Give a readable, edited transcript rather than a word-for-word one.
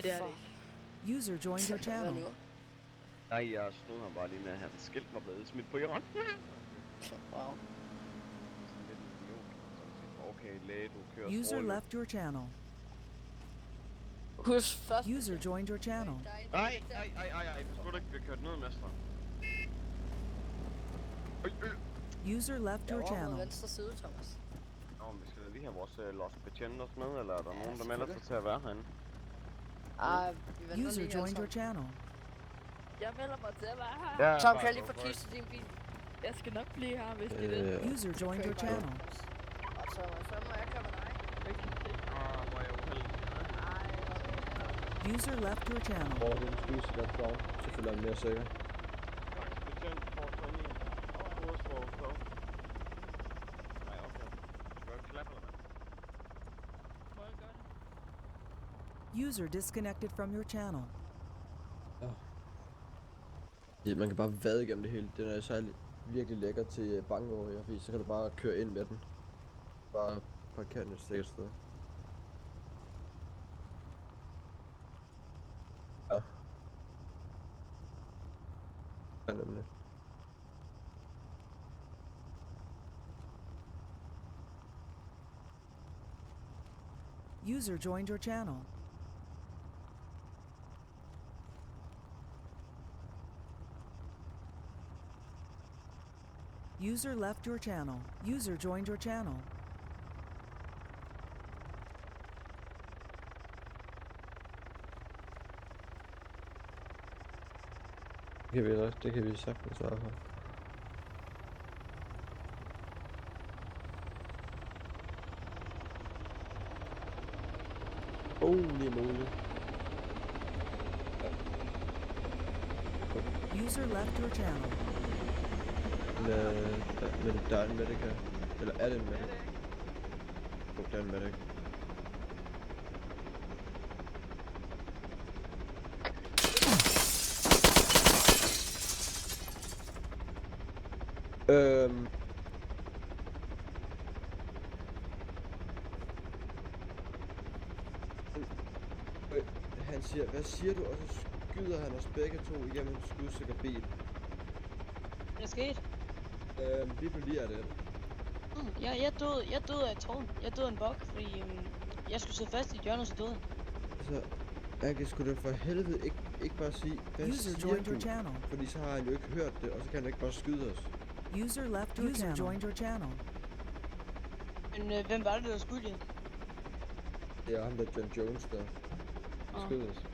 Det er det ikke. User joined your channel. Nej, jeg stod her bare lige med, at hans skilt var blevet smidt på jorden. Wow. Okay, læge, du kører User strålende. left your channel. Husk først. User joined your channel. Nej, du skulle ikke blive kørt ned, mester. User left your Jeg channel. venstre side, Thomas. Nå, men vi skal da lige have vores Lost Betjenters med, eller er der nogen, der melder sig til at være herinde? Ej, vi venter User lige joined your alle channel. Jeg melder mig til at være her. Ja, Tom, kan jeg lige få keys til din bil? Jeg skal nok blive her, hvis det er det. User joined your channel. Og så må jeg køre med dig. hvor er jeg uheldig. User left your channel. Hvor den skys der for, selvfølgelig er den mere sikker. Betjent får så lige hovedstrå. Nej, okay. Skal jeg klappe, eller hvad? Må jeg gøre det? User disconnected from your channel. Ja, man kan bare vade igennem det hele. Den er særlig virkelig lækker til Bangor, fordi så kan du bare køre ind med den. Bare parkere den et sikkert sted. Ja. Ja, nemlig. User joined your channel. User left your channel. User joined your channel. Det kan vi sagtens svare på. Holy moly. User left your channel. Men der er en medic her. Eller er det en medic? Der er en medic. Han siger, hvad siger du? Og så skyder han os begge to igennem en skudsikker bil. Hvad er sket? Vi blev lige af det. Jeg døde af et tårn. Jeg døde af en bug, fordi jeg skulle sidde fast i et hjørne, og så døde. Altså, jeg kan sgu da for helvede ikke bare sige, hvad User siger joined your du? channel. Fordi så har han jo ikke hørt det, og så kan han ikke bare skyde os. User left your channel. Joined your channel. Men hvem var det, der skød jer? Det er ham der John Jones, der skød os.